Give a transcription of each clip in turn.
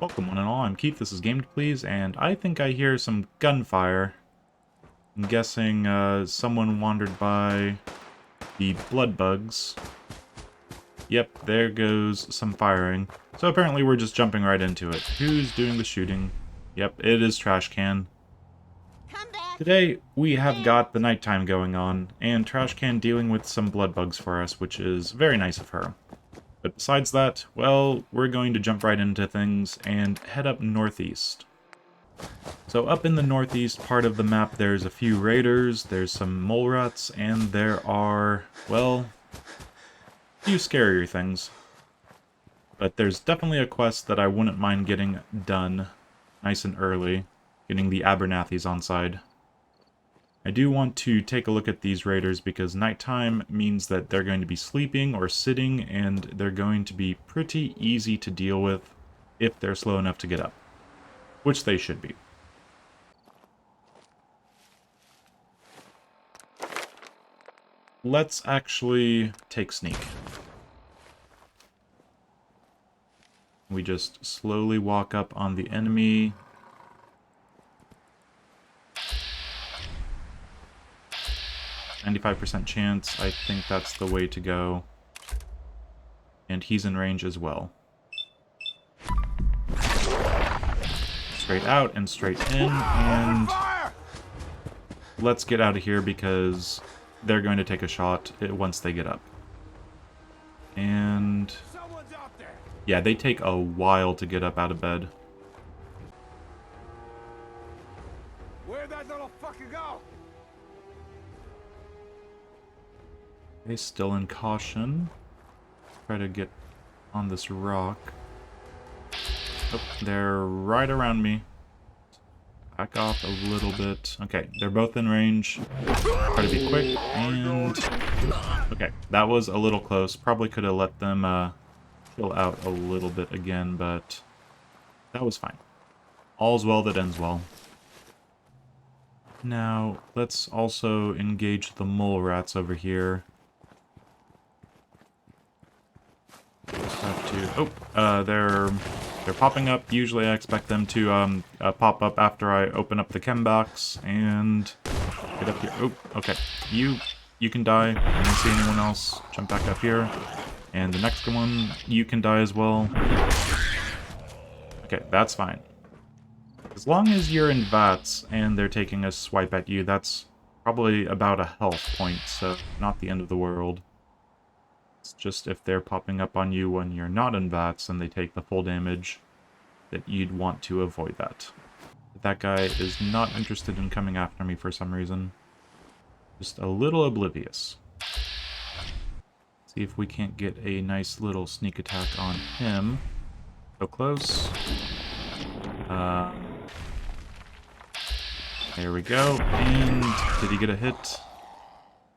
Welcome one and all, I'm Keith, this is Gamed Please, and I think I hear some gunfire. I'm guessing someone wandered by the blood bugs. Yep, there goes some firing. So apparently we're just jumping right into it. Who's doing the shooting? Yep, it is Trash Can. Today we have got the nighttime going on, and Trash Can dealing with some blood bugs for us, which is very nice of her. But besides that, well, we're going to jump right into things and head up northeast. So up in the northeast part of the map, there's a few raiders, there's some mole rats, and there are, well, a few scarier things. But there's definitely a quest that I wouldn't mind getting done nice and early, getting the Abernathys on side. I do want to take a look at these raiders because nighttime means that they're going to be sleeping or sitting, and they're going to be pretty easy to deal with if they're slow enough to get up, which they should be. Let's actually take sneak. We just slowly walk up on the enemy. 95% chance, I think that's the way to go. And he's in range as well. Straight out and straight in, and let's get out of here because they're going to take a shot once they get up. And yeah, they take a while to get up out of bed. Where'd that little fucker go? Okay, still in caution. Try to get on this rock. Oh, they're right around me. Back off a little bit. Okay, they're both in range. Try to be quick, and... okay, that was a little close. Probably could have let them chill out a little bit again, but that was fine. All's well that ends well. Now, let's also engage the mole rats over here. Just have to... oh, they're popping up. Usually I expect them to pop up after I open up the chem box and get up here. Oh, okay. You can die. I don't see anyone else. Jump back up here. And the next one, you can die as well. Okay, that's fine. As long as you're in VATS and they're taking a swipe at you, that's probably about a health point, so not the end of the world. It's just if they're popping up on you when you're not in VATS and they take the full damage, that you'd want to avoid that. But that guy is not interested in coming after me for some reason. Just a little oblivious. See if we can't get a nice little sneak attack on him. So close. There we go. And did he get a hit?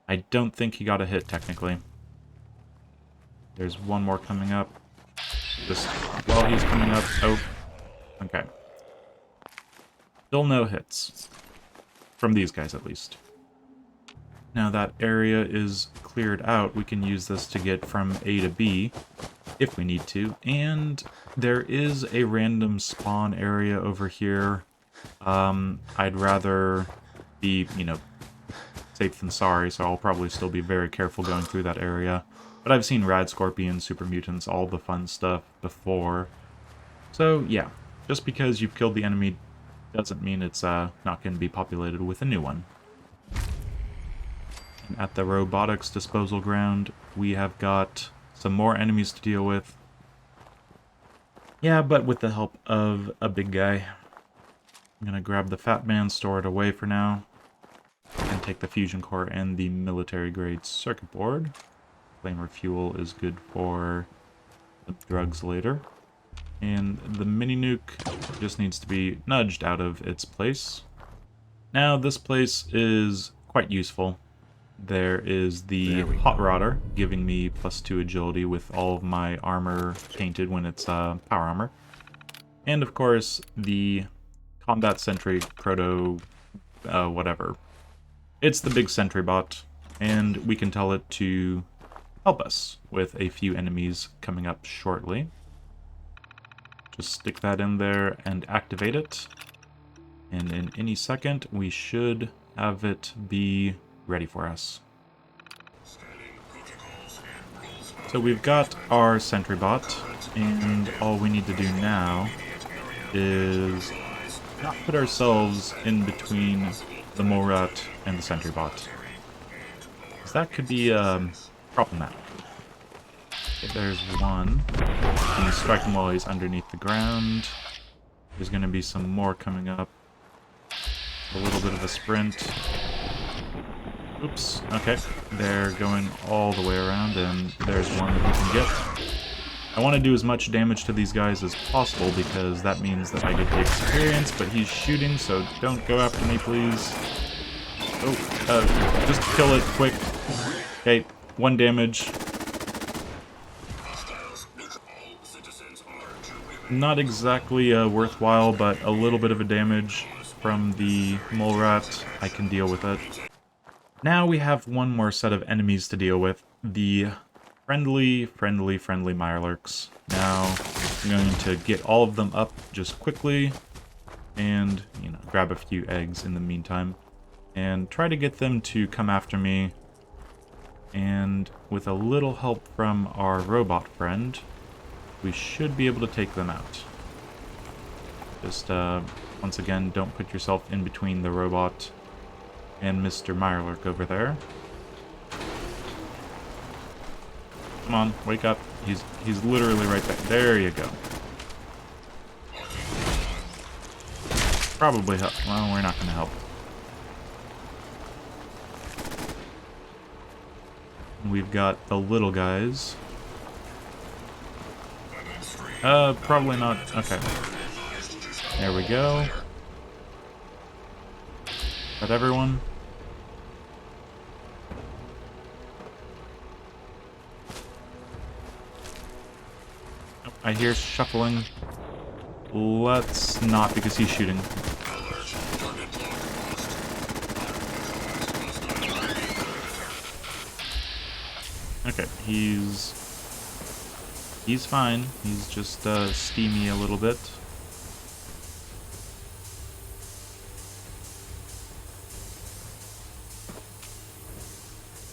I don't think he got a hit, technically. There's one more coming up. Just while he's coming up. Oh, okay. Still no hits. From these guys, at least. Now that area is cleared out, we can use this to get from A to B, if we need to. And there is a random spawn area over here. I'd rather be, safe than sorry, so I'll probably still be very careful going through that area. But I've seen Rad Scorpions, Super Mutants, all the fun stuff before. So, yeah. Just because you've killed the enemy doesn't mean it's not going to be populated with a new one. And at the robotics disposal ground, we have got some more enemies to deal with. Yeah, but with the help of a big guy. I'm going to grab the Fat Man, store it away for now. And take the fusion core and the military-grade circuit board. Flamer fuel is good for the drugs later. And the mini nuke just needs to be nudged out of its place. Now this place is quite useful. There is the Hot Rodder, giving me +2 agility with all of my armor painted when it's power armor. And of course, the Combat Sentry Proto whatever. It's the big sentry bot, and we can tell it to help us with a few enemies coming up shortly. Just stick that in there and activate it. And in any second, we should have it be ready for us. So we've got our sentry bot, and all we need to do now is not put ourselves in between the mole rat and the sentry bot, because that could be problematic. Okay, there's one. You strike him while he's underneath the ground. There's going to be some more coming up. A little bit of a sprint. Oops, okay. They're going all the way around, and there's one that we can get. I want to do as much damage to these guys as possible, because that means that I get the experience, but he's shooting, so don't go after me, please. Oh, just kill it, quick. Okay, 1 damage. Not exactly worthwhile, but a little bit of a damage from the mole rat. I can deal with it. Now we have one more set of enemies to deal with. The friendly Mirelurks. Now I'm going to get all of them up just quickly and, you know, grab a few eggs in the meantime and try to get them to come after me. And with a little help from our robot friend, we should be able to take them out. Just, once again, don't put yourself in between the robot and Mr. Mirelurk over there. Come on, wake up. He's literally right there. There you go. Probably help. Well, we're not going to help. We've got the little guys. Probably not. Okay. There we go. Got everyone? Oh, I hear shuffling. Let's not, because he's shooting. Okay, he's fine. He's just steamy a little bit.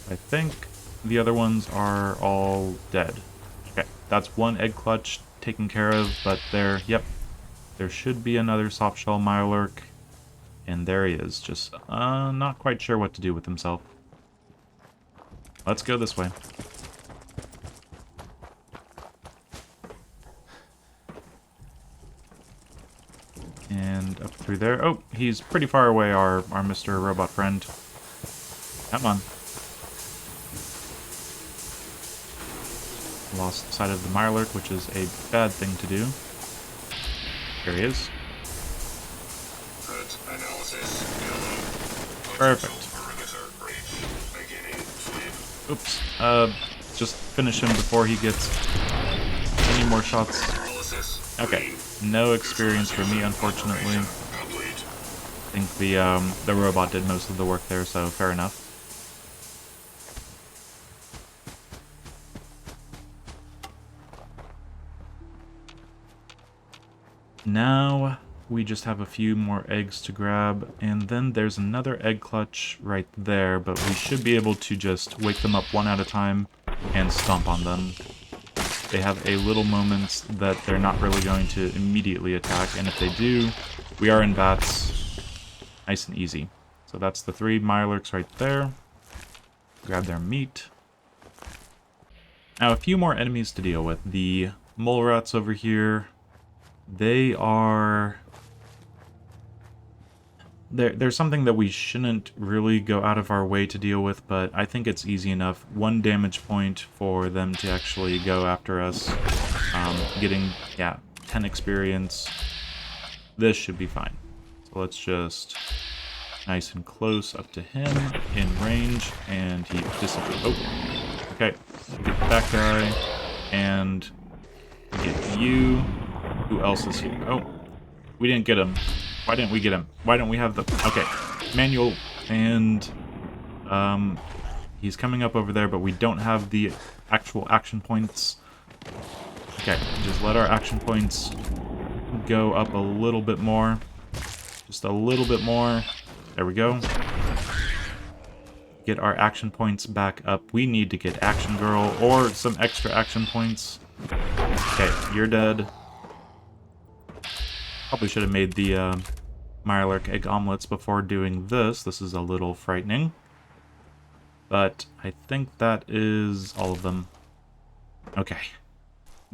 I think the other ones are all dead. Okay, that's one egg clutch taken care of, but there should be another softshell Mirelurk, and there he is, just not quite sure what to do with himself. Let's go this way. And up through there. Oh, he's pretty far away, our Mr. Robot friend. Come on. Lost sight of the Mirelurk, which is a bad thing to do. There he is. Perfect. Oops. Just finish him before he gets any more shots. Okay. No experience for me, unfortunately. I think the robot did most of the work there, so fair enough. Now we just have a few more eggs to grab, and then there's another egg clutch right there, but we should be able to just wake them up one at a time and stomp on them. They have a little moments that they're not really going to immediately attack, and if they do, we are in bats. Nice and easy. So that's the 3 Mirelurks right there. Grab their meat. Now a few more enemies to deal with. The mole rats over here. They are... There's something that we shouldn't really go out of our way to deal with, but I think it's easy enough. 1 damage point for them to actually go after us. Getting, 10 experience. This should be fine. So let's just... nice and close up to him, in range, and he disappeared. Oh, okay. Get that guy, and get you. Who else is here? Oh, we didn't get him. Why didn't we get him? Why don't we have the... Okay, manual, and he's coming up over there, but we don't have the actual action points. Okay, just let our action points go up a little bit more. Just a little bit more. There we go. Get our action points back up. We need to get Action Girl or some extra action points. Okay, you're dead. Probably should have made the Mirelurk egg omelets before doing this. This is a little frightening. But I think that is all of them. Okay.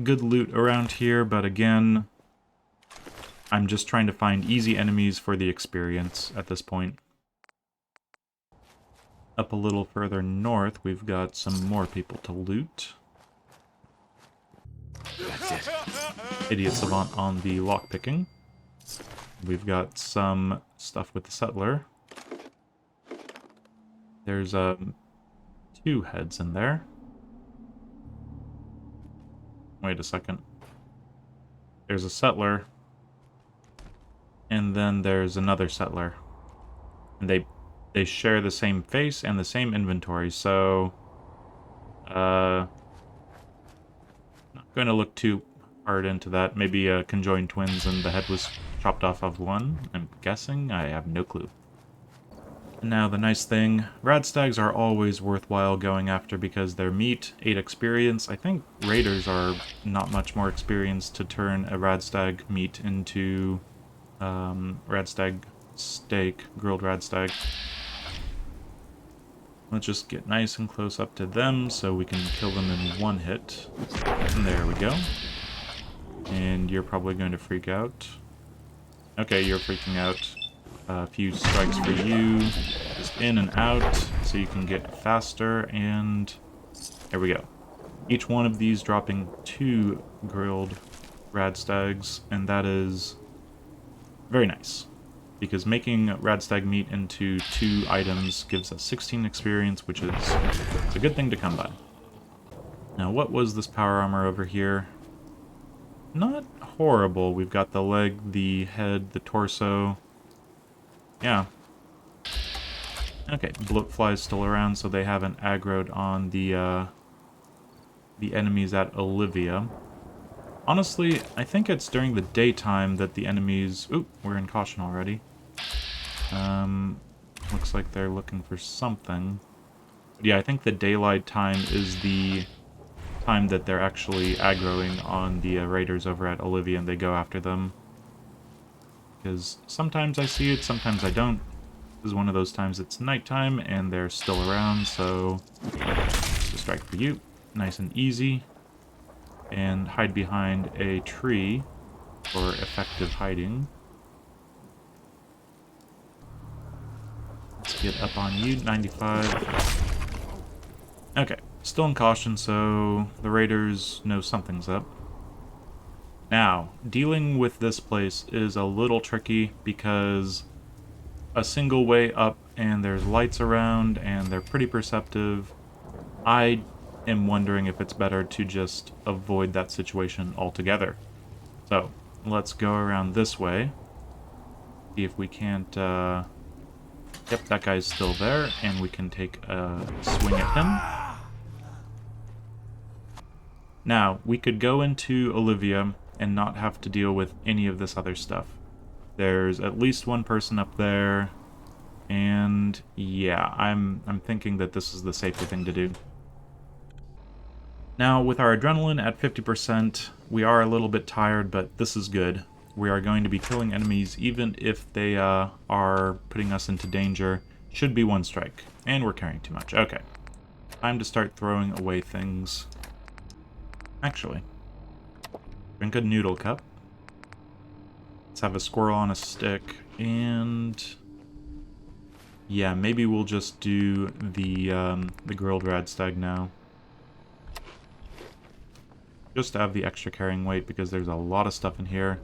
Good loot around here, but again, I'm just trying to find easy enemies for the experience at this point. Up a little further north, we've got some more people to loot. That's it. Idiot Savant on the lockpicking. We've got some stuff with the settler. There's 2 heads in there. Wait a second. There's a settler. And then there's another settler. And they share the same face and the same inventory, so not going to look too hard into that. Maybe conjoined twins and the head was chopped off of one. I'm guessing. I have no clue. Now, the nice thing, Radstags are always worthwhile going after because they're meat, 8 experience. I think Raiders are not much more experienced to turn a Radstag meat into Radstag steak, grilled Radstag. Let's just get nice and close up to them so we can kill them in 1 hit. And there we go. And you're probably going to freak out. Okay, you're freaking out. A few strikes for you. Just in and out so you can get faster, and there we go. Each one of these dropping 2 grilled Radstags, and that is very nice. Because making Radstag meat into 2 items gives us 16 experience, which is a good thing to come by. Now, what was this power armor over here? Not horrible. We've got the leg, the head, the torso. Yeah. Okay, bloatfly's still around, so they haven't aggroed on the enemies at Olivia. Honestly, I think it's during the daytime that the enemies... Oop, we're in caution already. Looks like they're looking for something. But yeah, I think the daylight time is the time that they're actually aggroing on the raiders over at Olivia, and they go after them. Because sometimes I see it, sometimes I don't. This is one of those times it's nighttime and they're still around, so just a strike for you. Nice and easy. And hide behind a tree for effective hiding. Let's get up on you, 95. Okay, still in caution, so the raiders know something's up. Now, dealing with this place is a little tricky because a single way up and there's lights around and they're pretty perceptive. I am wondering if it's better to just avoid that situation altogether. So, let's go around this way. See if we can't... Yep, that guy's still there, and we can take a swing at him. Now, we could go into Olivia and not have to deal with any of this other stuff. There's at least 1 person up there, and yeah, I'm thinking that this is the safer thing to do. Now, with our adrenaline at 50%, we are a little bit tired, but this is good. We are going to be killing enemies even if they are putting us into danger. Should be 1 strike, and we're carrying too much. Okay, time to start throwing away things. Actually, drink a noodle cup. Let's have a squirrel on a stick, and yeah, maybe we'll just do the grilled Radstag now. Just to have the extra carrying weight because there's a lot of stuff in here.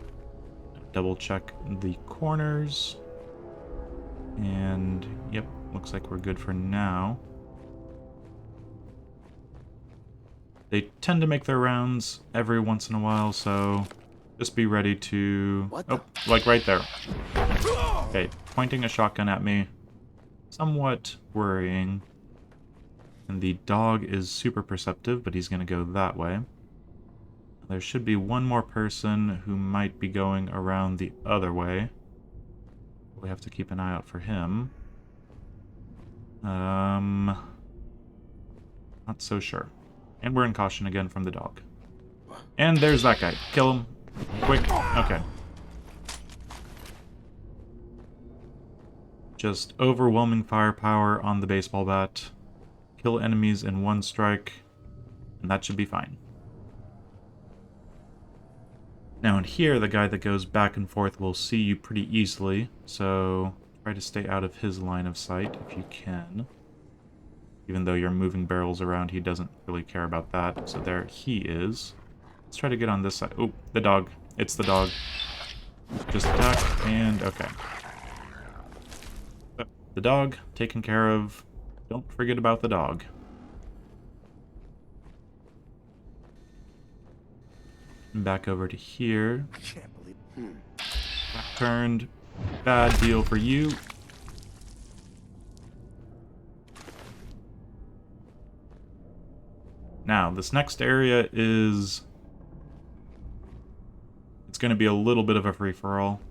Double check the corners, and yep, looks like we're good for now. They tend to make their rounds every once in a while, so just be ready to... Oh, like right there. Okay, pointing a shotgun at me. Somewhat worrying. And the dog is super perceptive, but he's going to go that way. There should be one more person who might be going around the other way. We have to keep an eye out for him. Not so sure. And we're in caution again from the dog. And there's that guy. Kill him. Quick. Okay. Just overwhelming firepower on the baseball bat. Kill enemies in one strike. And that should be fine. Now in here, the guy that goes back and forth will see you pretty easily. So try to stay out of his line of sight if you can. Even though you're moving barrels around, he doesn't really care about that. So there he is. Let's try to get on this side. Oh, the dog. It's the dog. Just attack, and okay. The dog, taken care of. Don't forget about the dog. Back over to here. I can't believe. Back turned. Bad deal for you. Now, this next area is... it's going to be a little bit of a free-for-all.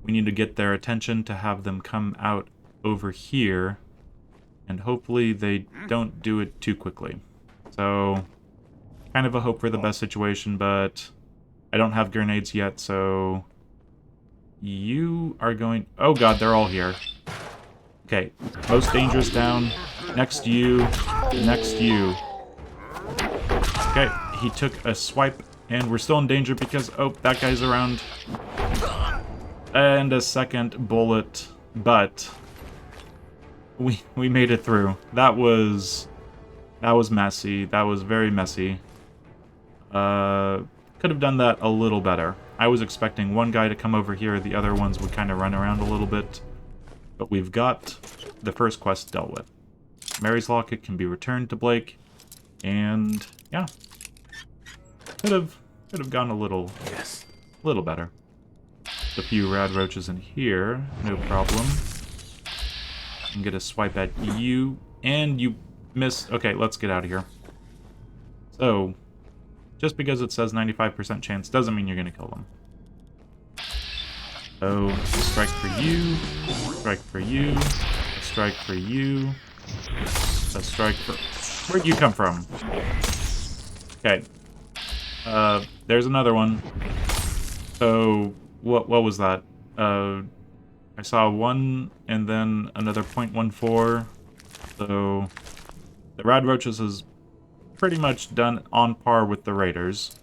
We need to get their attention to have them come out over here, and hopefully they don't do it too quickly. So, kind of a hope for the best situation, but I don't have grenades yet, so you are going... oh god, they're all here. Okay, most dangerous down. Next you. Next you. Okay, he took a swipe, and we're still in danger because, oh, that guy's around. And a second bullet, but we made it through. That was messy. That was very messy. Could have done that a little better. I was expecting one guy to come over here, the other ones would kind of run around a little bit. But we've got the first quest dealt with. Mary's locket can be returned to Blake, and yeah, could have gone a little better. A few rad roaches in here, no problem. And get a swipe at you, and you missed. Okay, let's get out of here. So, just because it says 95% chance doesn't mean you're gonna kill them. So, strike for you, strike for you, a strike for you, a strike for... where'd you come from? Okay. There's another one. So, what was that? I saw one, and then another .14. So, the Rad Roaches is pretty much done on par with the Raiders.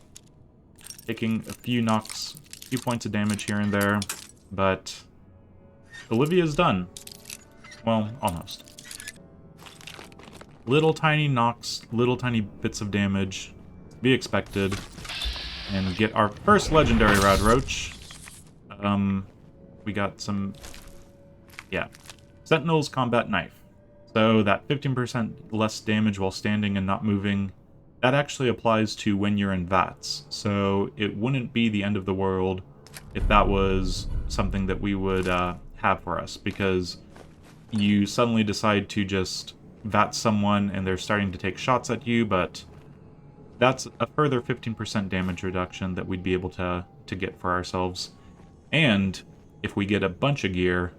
Taking a few knocks, a few points of damage here and there. But Olivia's done. Well, almost. Little tiny knocks, little tiny bits of damage, be expected. And get our first legendary Rad Roach. We got some... yeah. Sentinel's Combat Knife. So that 15% less damage while standing and not moving, that actually applies to when you're in VATS. So it wouldn't be the end of the world if that was something that we would have for us, because you suddenly decide to just VAT someone and they're starting to take shots at you, but that's a further 15% damage reduction that we'd be able to get for ourselves. And if we get a bunch of gear,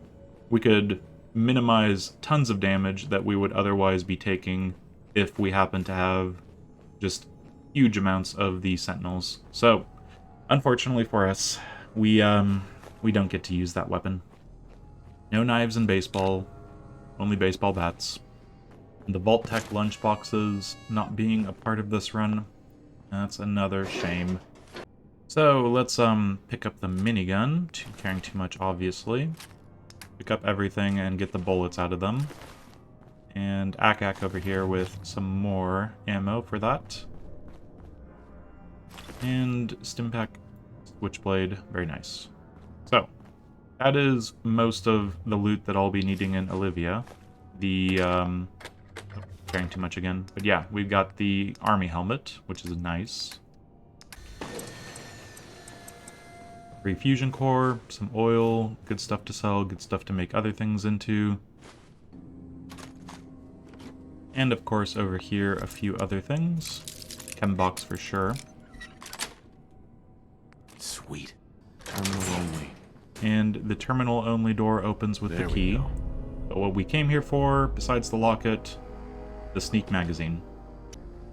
we could minimize tons of damage that we would otherwise be taking if we happen to have just huge amounts of the Sentinels. So, unfortunately for us, we don't get to use that weapon. No knives in baseball, only baseball bats. And the Vault Tech lunchboxes not being a part of this run, that's another shame. So let's pick up the minigun, carrying too much obviously. Pick up everything and get the bullets out of them. And Attack-Ack over here with some more ammo for that. And Stimpack Switchblade, very nice. So, that is most of the loot that I'll be needing in Olivia. The, carrying too much again. But yeah, we've got the army helmet, which is nice. Free fusion core, some oil, good stuff to sell, good stuff to make other things into. And of course over here, a few other things. Chem box for sure. Sweet. Terminal only. And the terminal only door opens with the key. But what we came here for, besides the locket, the sneak magazine.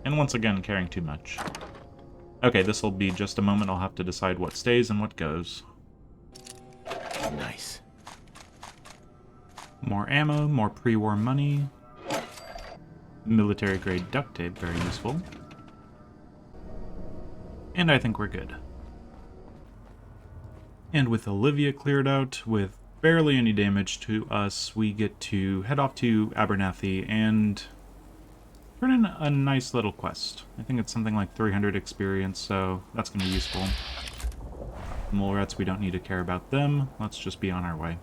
And once again, caring too much. Okay, this will be just a moment. I'll have to decide what stays and what goes. Nice. More ammo, more pre-war money. Military-grade duct tape, very useful. And I think we're good. And with Olivia cleared out, with barely any damage to us, we get to head off to Abernathy and turn in a nice little quest. I think it's something like 300 experience, so that's going to be useful. Mole rats, we don't need to care about them. Let's just be on our way.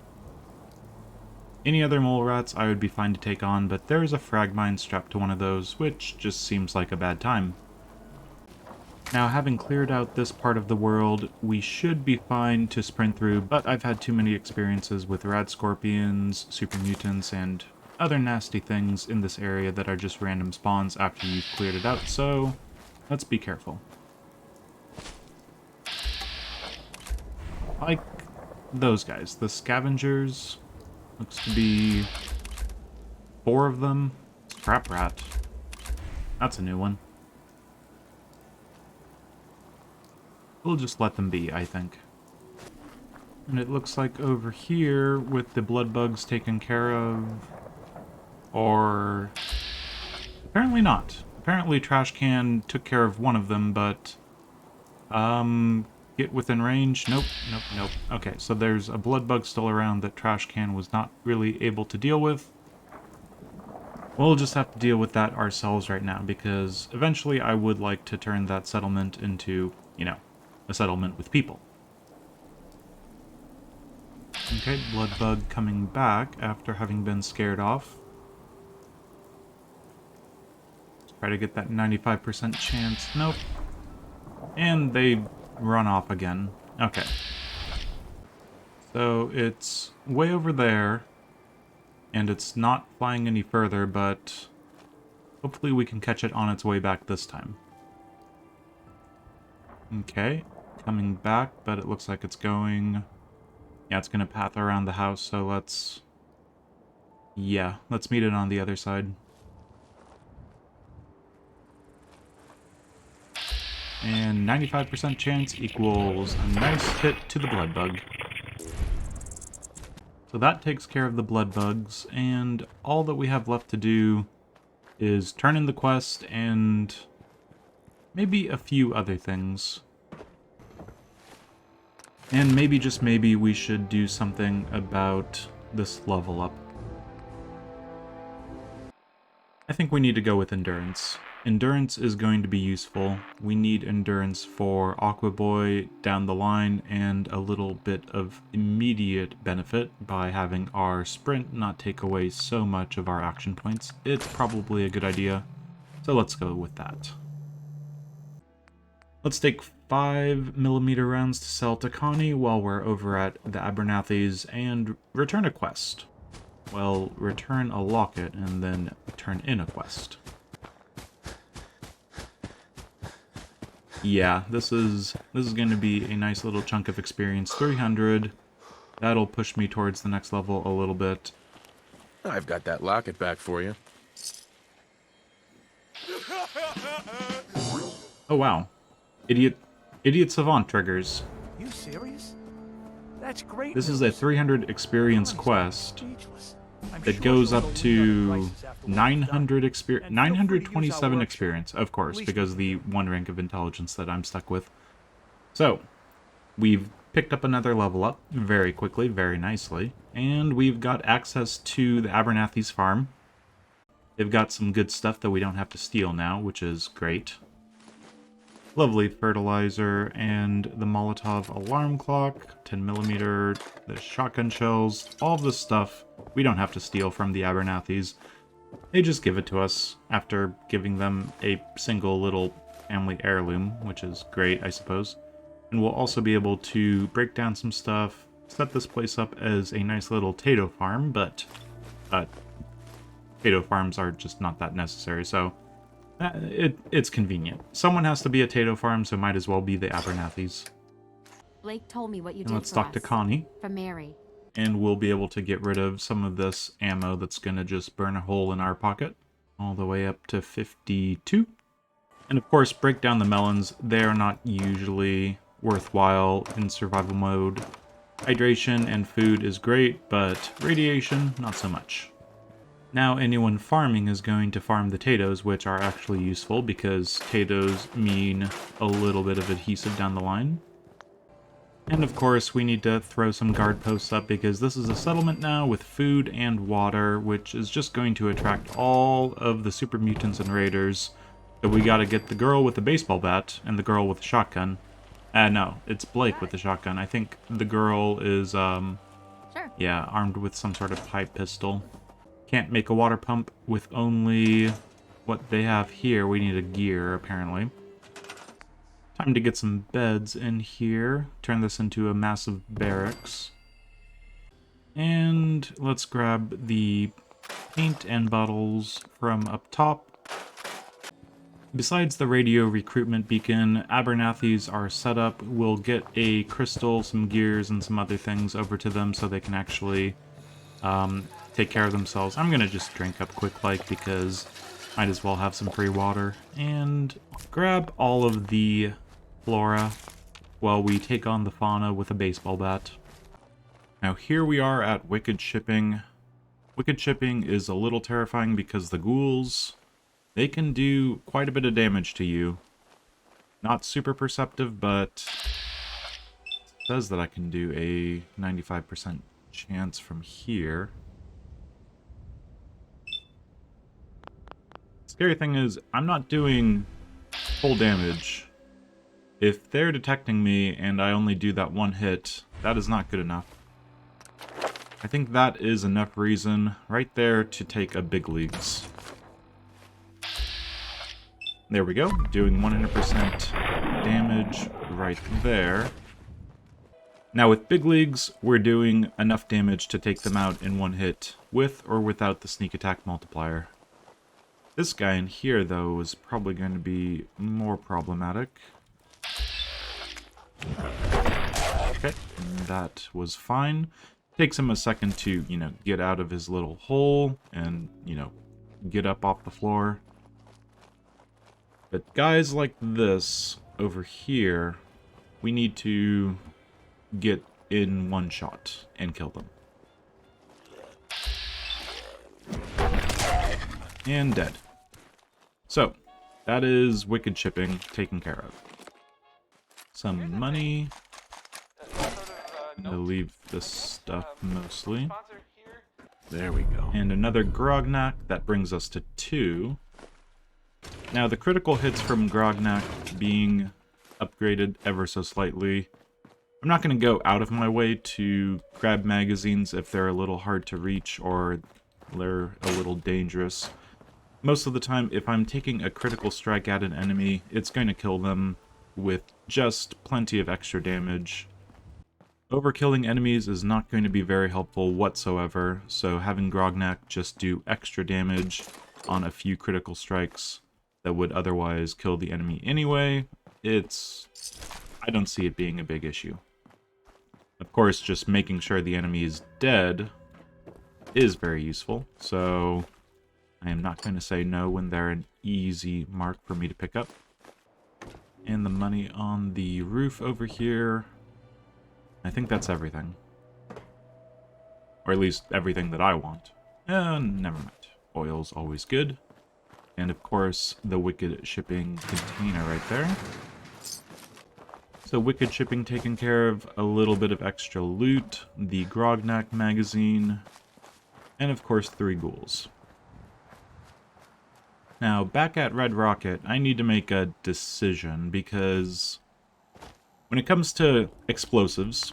Any other mole rats I would be fine to take on, but there is a frag mine strapped to one of those, which just seems like a bad time. Now, having cleared out this part of the world, we should be fine to sprint through, but I've had too many experiences with rad scorpions, super mutants, and other nasty things in this area that are just random spawns after you've cleared it out, so let's be careful. Like those guys, the scavengers, looks to be 4 of them. Scrap rat. That's a new one. We'll just let them be, I think. And it looks like over here, with the blood bugs taken care of, or apparently not. Apparently Trash Can took care of one of them, but get within range. Nope, nope, nope. Okay, so there's a blood bug still around that Trash Can was not really able to deal with. We'll just have to deal with that ourselves right now, because eventually I would like to turn that settlement into, you know, a settlement with people. Okay, blood bug coming back after having been scared off. Let's try to get that 95% chance. Nope. And they run off again. Okay. So it's way over there, and it's not flying any further, but hopefully we can catch it on its way back this time. Okay, coming back, but it looks like it's going... Yeah, it's going to path around the house, so let's... Yeah, let's meet it on the other side. And 95% chance equals a nice hit to the blood bug. So that takes care of the blood bugs, and all that we have left to do is turn in the quest and maybe a few other things. And maybe, just maybe, we should do something about this level up. I think we need to go with Endurance. Endurance is going to be useful. We need Endurance for Aqua Boy down the line, and a little bit of immediate benefit by having our Sprint not take away so much of our action points. It's probably a good idea, so let's go with that. Let's take 5mm rounds to sell to Connie while we're over at the Abernathys and return a quest. Well, return a locket and then turn in a quest. Yeah, this is going to be a nice little chunk of experience. 300. That'll push me towards the next level a little bit. I've got that locket back for you. Oh wow. Idiot Savant triggers. You serious? That's great. This is a 300 experience quest that goes up to 927 experience, of course, because the 1 rank of intelligence that I'm stuck with. So, we've picked up another level up very quickly, very nicely, and we've got access to the Abernathy's farm. They've got some good stuff that we don't have to steal now, which is great. Lovely fertilizer and the Molotov alarm clock, 10mm, the shotgun shells, all of this stuff we don't have to steal from the Abernathys. They just give it to us after giving them a single little family heirloom, which is great, I suppose. And we'll also be able to break down some stuff, set this place up as a nice little tato farm, but tato farms are just not that necessary, so It's convenient. Someone has to be a Tato farm, so might as well be the Abernathys. Blake told me what you And did let's for talk us. to Connie. For Mary. And we'll be able to get rid of some of this ammo that's going to just burn a hole in our pocket. All the way up to 52. And of course, break down the melons. They're not usually worthwhile in survival mode. Hydration and food is great, but radiation, not so much. Now anyone farming is going to farm the Tatos, which are actually useful because Tatos mean a little bit of adhesive down the line. And of course, we need to throw some guard posts up because this is a settlement now with food and water, which is just going to attract all of the super mutants and raiders. So we gotta get the girl with the baseball bat and the girl with the shotgun. No, it's Blake with the shotgun. I think the girl is, Sure. yeah, armed with some sort of pipe pistol. Can't make a water pump with only what they have here. We need a gear, apparently. Time to get some beds in here. Turn this into a massive barracks. And let's grab the paint and bottles from up top. Besides the radio recruitment beacon, Abernathys are set up. We'll get a crystal, some gears, and some other things over to them so they can actually take care of themselves. I'm gonna just drink up quick like because might as well have some free water. And grab all of the flora while we take on the fauna with a baseball bat. Now here we are at Wicked Shipping. Wicked Shipping is a little terrifying because the ghouls, they can do quite a bit of damage to you. Not super perceptive, but it says that I can do a 95% chance from here. Scary thing is, I'm not doing full damage. If they're detecting me and I only do that one hit, that is not good enough. I think that is enough reason right there to take a big leagues. There we go, doing 100% damage right there. Now with big leagues, we're doing enough damage to take them out in one hit, with or without the sneak attack multiplier. This guy in here, though, is probably going to be more problematic. Okay, that was fine. Takes him a second to, get out of his little hole and, get up off the floor. But guys like this over here, we need to get in one shot and kill them. And dead. So, that is Wicked Shipping taken care of. Some money. I'll leave this stuff mostly. There we go. And another Grognak. That brings us to 2. Now, the critical hits from Grognak being upgraded ever so slightly. I'm not going to go out of my way to grab magazines if they're a little hard to reach or they're a little dangerous. Most of the time, if I'm taking a critical strike at an enemy, it's going to kill them with just plenty of extra damage. Overkilling enemies is not going to be very helpful whatsoever, so having Grognak just do extra damage on a few critical strikes that would otherwise kill the enemy anyway, I don't see it being a big issue. Of course, just making sure the enemy is dead is very useful, so I am not going to say no when they're an easy mark for me to pick up. And the money on the roof over here, I think that's everything. Or at least everything that I want. Never mind. Oil's always good. And of course, the Wicked Shipping container right there. So Wicked Shipping taken care of, a little bit of extra loot, the Grognak magazine, and of course 3 ghouls. Now, back at Red Rocket, I need to make a decision because when it comes to explosives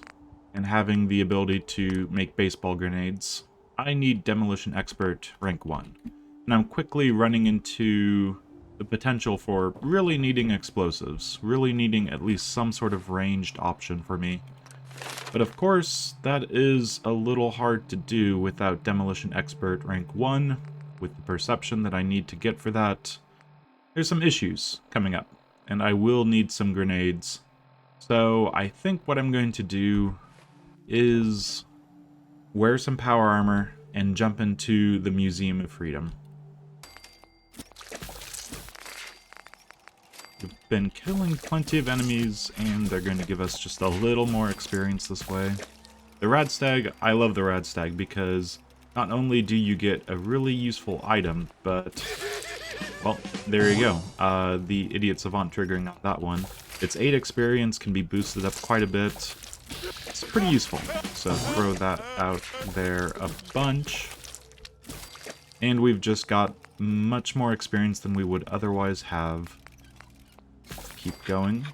and having the ability to make baseball grenades, I need Demolition Expert rank 1. And I'm quickly running into the potential for really needing explosives, really needing at least some sort of ranged option for me. But of course, that is a little hard to do without Demolition Expert rank 1, with the perception that I need to get for that. there's some issues coming up, and I will need some grenades. So I think what I'm going to do is wear some power armor and jump into the Museum of Freedom. We've been killing plenty of enemies, and they're going to give us just a little more experience this way. The Radstag, I love the Radstag because not only do you get a really useful item, but, well, there you go. The Idiot Savant triggering on that one. Its 8 experience can be boosted up quite a bit. It's pretty useful, so throw that out there a bunch. And we've just got much more experience than we would otherwise have. Keep going.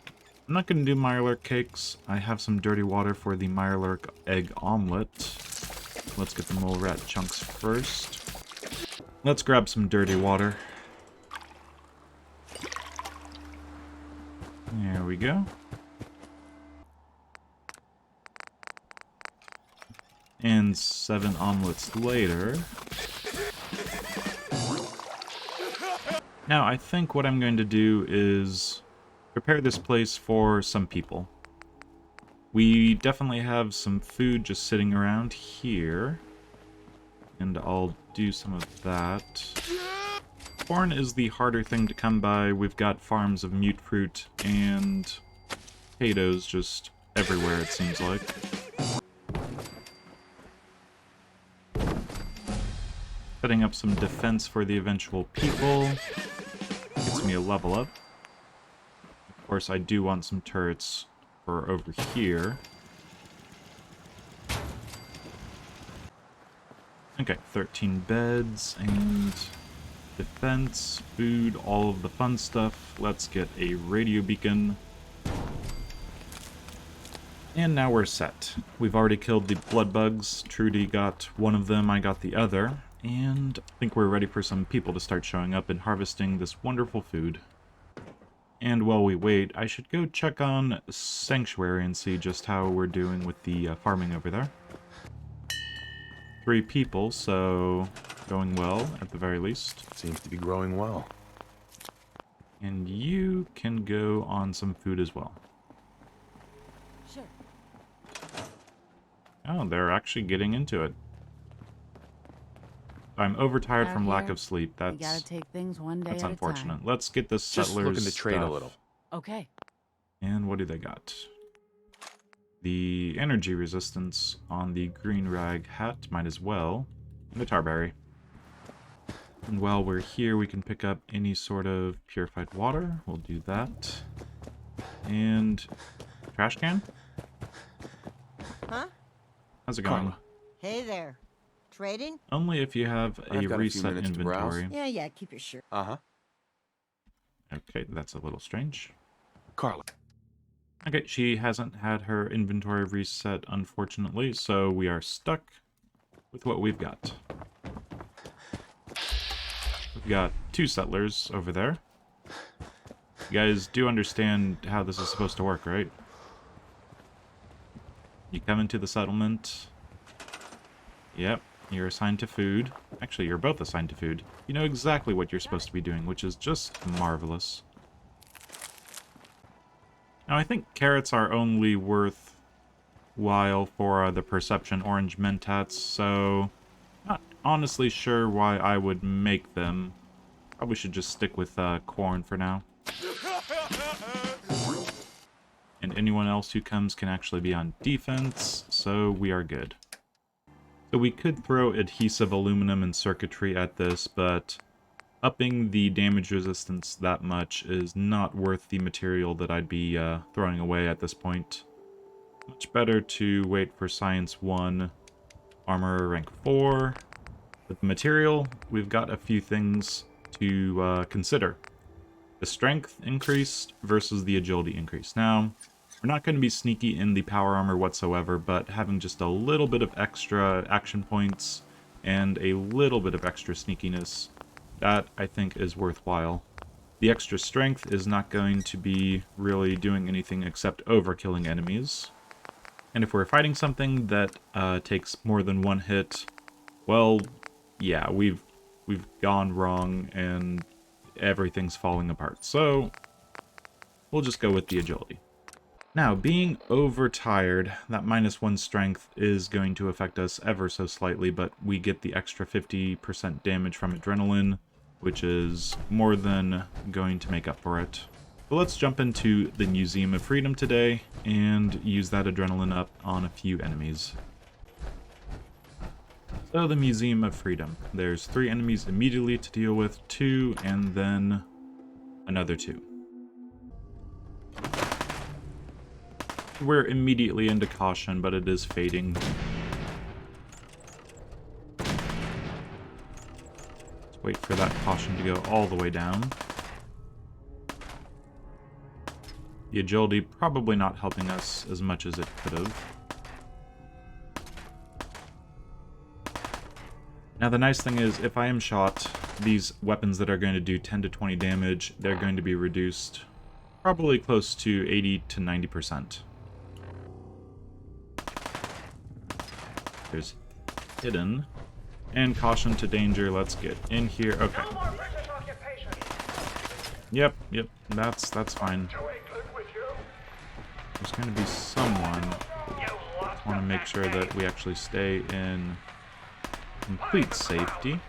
I'm not going to do Mirelurk cakes. I have some dirty water for the Mirelurk egg omelet. Let's get the mole rat chunks first. Let's grab some dirty water. There we go. And 7 omelets later. Now, I think what I'm going to do is prepare this place for some people. We definitely have some food just sitting around here. And I'll do some of that. Corn is the harder thing to come by. We've got farms of mute fruit and potatoes just everywhere, it seems like. Setting up some defense for the eventual people. Gets me a level up. Of course, I do want some turrets for over here. Okay, 13 beds and defense, food, all of the fun stuff. Let's get a radio beacon. And now we're set. We've already killed the blood bugs. Trudy got one of them, I got the other. And I think we're ready for some people to start showing up and harvesting this wonderful food. And while we wait, I should go check on Sanctuary and see just how we're doing with the farming over there. 3 people, so going well at the very least. Seems to be growing well. And you can go on some food as well. Sure. Oh, they're actually getting into it. I'm overtired Out from lack here, of sleep. We gotta take things one day That's at a unfortunate. time. Let's get this Just settlers looking to trade a stuff. little. Okay. And what do they got? The energy resistance on the green rag hat might as well. And the tarberry. And while we're here, we can pick up any sort of purified water. We'll do that. And trash can? Huh? How's it going? Carla. Hey there. Trading? Only if you have a I've got a few reset minutes to browse. inventory. Yeah, keep your shirt. Uh-huh. Okay, that's a little strange. Carla. Okay, she hasn't had her inventory reset, unfortunately, so we are stuck with what we've got. We've got 2 settlers over there. You guys do understand how this is supposed to work, right? You come into the settlement. Yep, you're assigned to food. Actually, you're both assigned to food. You know exactly what you're supposed to be doing, which is just marvelous. Now, I think carrots are only worthwhile for the Perception Orange Mentats, so not honestly sure why I would make them. Probably should just stick with corn for now. And anyone else who comes can actually be on defense, so we are good. So we could throw adhesive aluminum and circuitry at this, but upping the damage resistance that much is not worth the material that I'd be throwing away at this point. Much better to wait for Science 1, Armor rank 4. With the material, we've got a few things to consider. The strength increased versus the agility increase. Now, we're not going to be sneaky in the power armor whatsoever, but having just a little bit of extra action points and a little bit of extra sneakiness, that I think is worthwhile. The extra strength is not going to be really doing anything except overkilling enemies. And if we're fighting something that takes more than 1 hit, well, yeah, we've gone wrong, and everything's falling apart. So we'll just go with the agility. Now, being overtired, that -1 strength is going to affect us ever so slightly, but we get the extra 50% damage from adrenaline, which is more than going to make up for it. So let's jump into the Museum of Freedom today and use that adrenaline up on a few enemies. So the Museum of Freedom. There's 3 enemies immediately to deal with, 2, and then another 2. We're immediately into caution, but it is fading. Let's wait for that caution to go all the way down. The agility probably not helping us as much as it could have. Now the nice thing is, if I am shot, these weapons that are going to do 10 to 20 damage, they're going to be reduced probably close to 80 to 90%. There's hidden. And caution to danger, let's get in here. Okay. Yep, that's fine. There's going to be someone. I want to make sure that we actually stay in complete safety.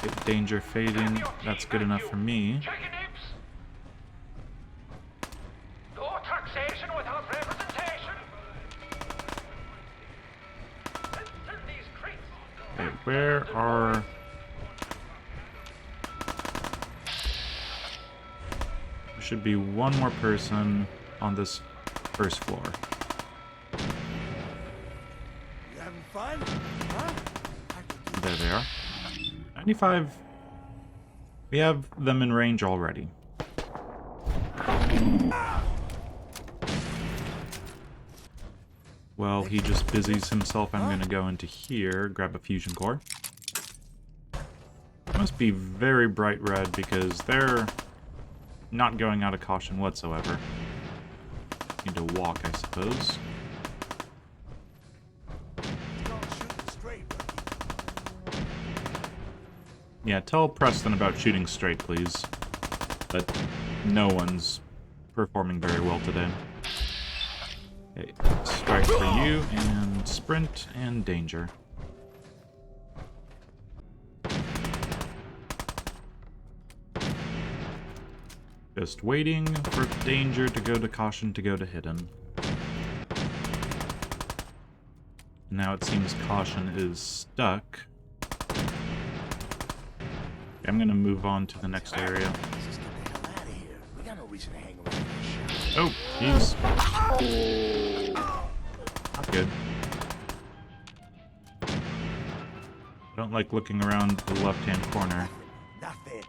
Get danger fading. That's good enough for me. Okay, where are... There should be one more person on this first floor. You having fun? Huh? There they are. 95. We have them in range already. Well, he just busies himself. I'm going to go into here, grab a fusion core. It must be very bright red because they're not going out of caution whatsoever. Need to walk, I suppose. Yeah, tell Preston about shooting straight, please. But no one's performing very well today. Okay, strike for you, and sprint, and danger. Just waiting for danger to go to caution to go to hidden. Now it seems caution is stuck. I'm gonna move on to the next area. Oh, he's not good. I don't like looking around the left-hand corner. Nothing.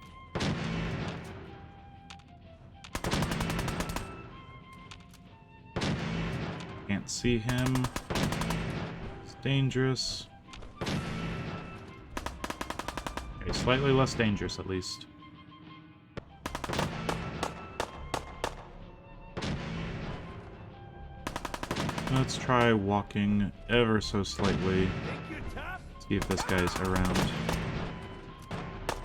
Can't see him. It's dangerous. Okay, slightly less dangerous at least. Let's try walking ever so slightly. See if this guy's around. I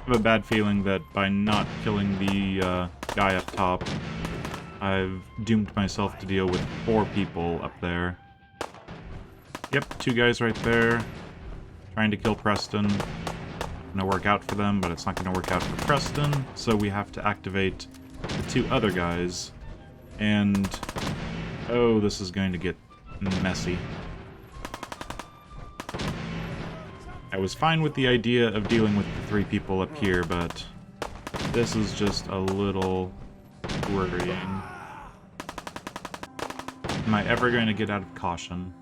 have a bad feeling that by not killing the guy up top, I've doomed myself to deal with 4 people up there. Yep, 2 guys right there. Trying to kill Preston. Gonna work out for them, but it's not gonna work out for Preston, so we have to activate the 2 other guys. And oh, this is going to get messy. I was fine with the idea of dealing with the 3 people up here, but this is just a little worrying. Am I ever going to get out of caution?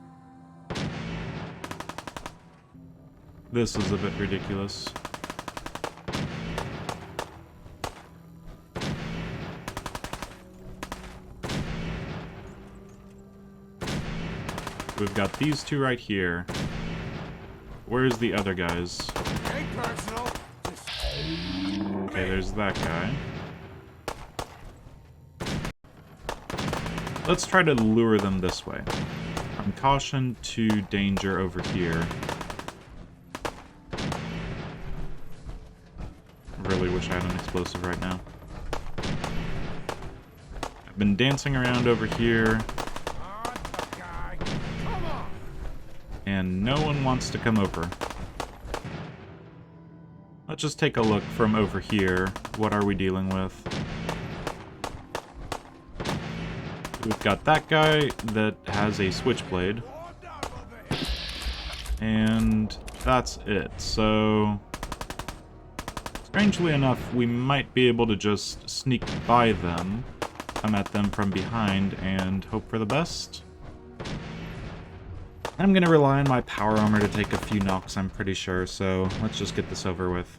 This is a bit ridiculous. We've got these 2 right here. Where's the other guys? Ain't personal. Okay, there's that guy. Let's try to lure them this way. From caution to danger over here. Really wish wish I had an explosive right now. I've been dancing around over here, and no one wants to come over. Let's just take a look from over here. What are we dealing with? We've got that guy that has a switchblade. And that's it. So, strangely enough, we might be able to just sneak by them, come at them from behind, and hope for the best. I'm going to rely on my power armor to take a few knocks, I'm pretty sure, so let's just get this over with.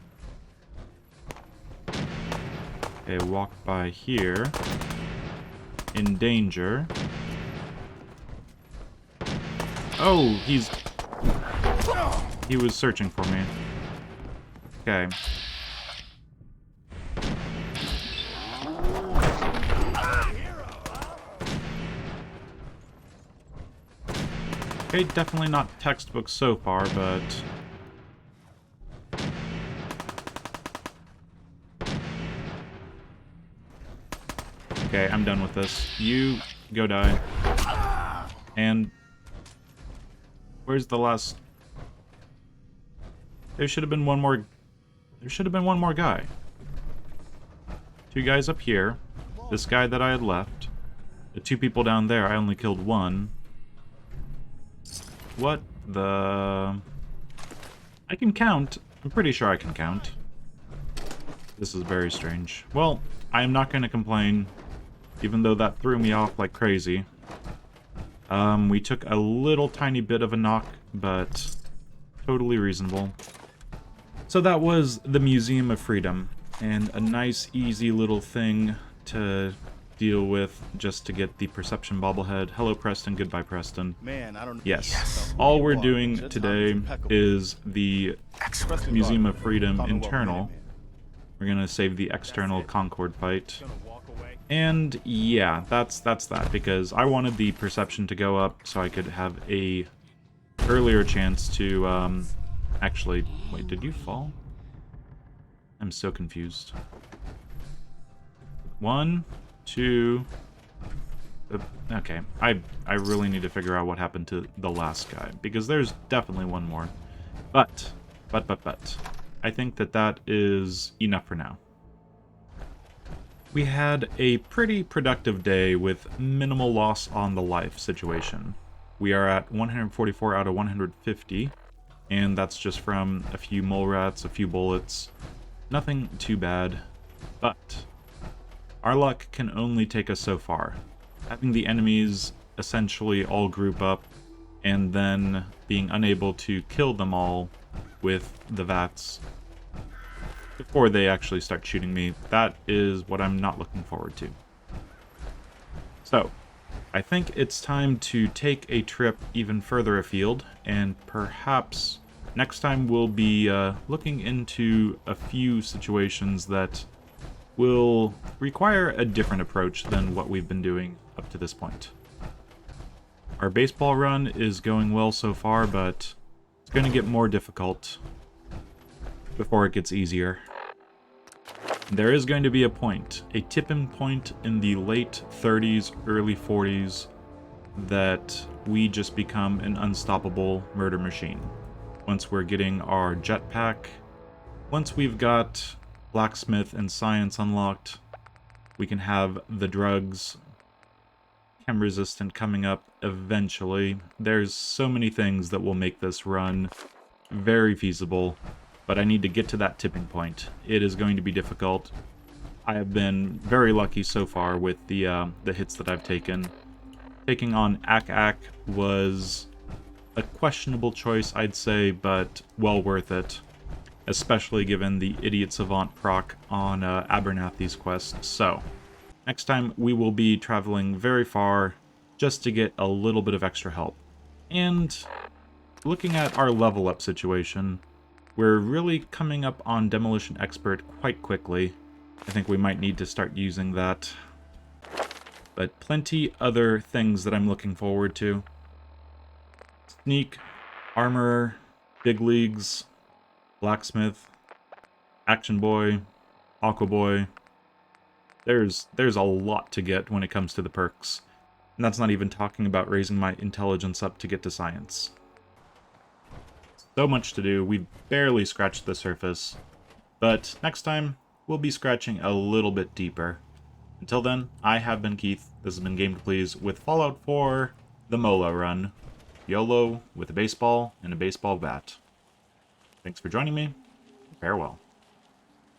Okay, walk by here. In danger. Oh, he was searching for me. Okay. Okay, definitely not textbook so far, but... Okay, I'm done with this. You go die. And... where's the last... There should have been one more... There should have been one more guy. Two guys up here. This guy that I had left. The two people down there, I only killed one. What the... I can count. I'm pretty sure I can count. This is very strange. Well, I am not going to complain, even though that threw me off like crazy. We took a little tiny bit of a knock, but totally reasonable. So that was the Museum of Freedom, and a nice, easy little thing to deal with just to get the perception bobblehead. Hello, Preston. Goodbye, Preston. Man, I don't. Yes. All we're doing today is the Museum of Freedom internal. We're gonna save the external Concord fight. And yeah, that's that, because I wanted the perception to go up so I could have a earlier chance to actually... Wait, did you fall? I'm so confused. 1, 2... Okay, I really need to figure out what happened to the last guy, because there's definitely one more. But, I think that is enough for now. We had a pretty productive day with minimal loss on the life situation. We are at 144 out of 150, and that's just from a few mole rats, a few bullets. Nothing too bad, but our luck can only take us so far. Having the enemies essentially all group up, and then being unable to kill them all with the VATS before they actually start shooting me, that is what I'm not looking forward to. So, I think it's time to take a trip even further afield, and perhaps next time we'll be looking into a few situations that will require a different approach than what we've been doing up to this point. Our baseball run is going well so far, but it's going to get more difficult before it gets easier. There is going to be a point, a tipping point in the late 30s, early 40s, that we just become an unstoppable murder machine. Once we're getting our jetpack, once we've got blacksmith and science unlocked, we can have the drugs, chem resistant coming up eventually. There's so many things that will make this run very feasible. But I need to get to that tipping point. It is going to be difficult. I have been very lucky so far with the hits that I've taken. Taking on Attack-Ack was a questionable choice, I'd say, but well worth it. Especially given the Idiot Savant proc on Abernathy's quest. So, next time we will be traveling very far just to get a little bit of extra help. And looking at our level up situation, we're really coming up on Demolition Expert quite quickly. I think we might need to start using that. But plenty other things that I'm looking forward to. Sneak, Armorer, Big Leagues, Blacksmith, Action Boy, Aqua Boy. There's a lot to get when it comes to the perks. And that's not even talking about raising my intelligence up to get to science. So much to do, we've barely scratched the surface. But next time, we'll be scratching a little bit deeper. Until then, I have been Keith. This has been Game to Please with Fallout 4, the Molo run. YOLO with a baseball and a baseball bat. Thanks for joining me. Farewell.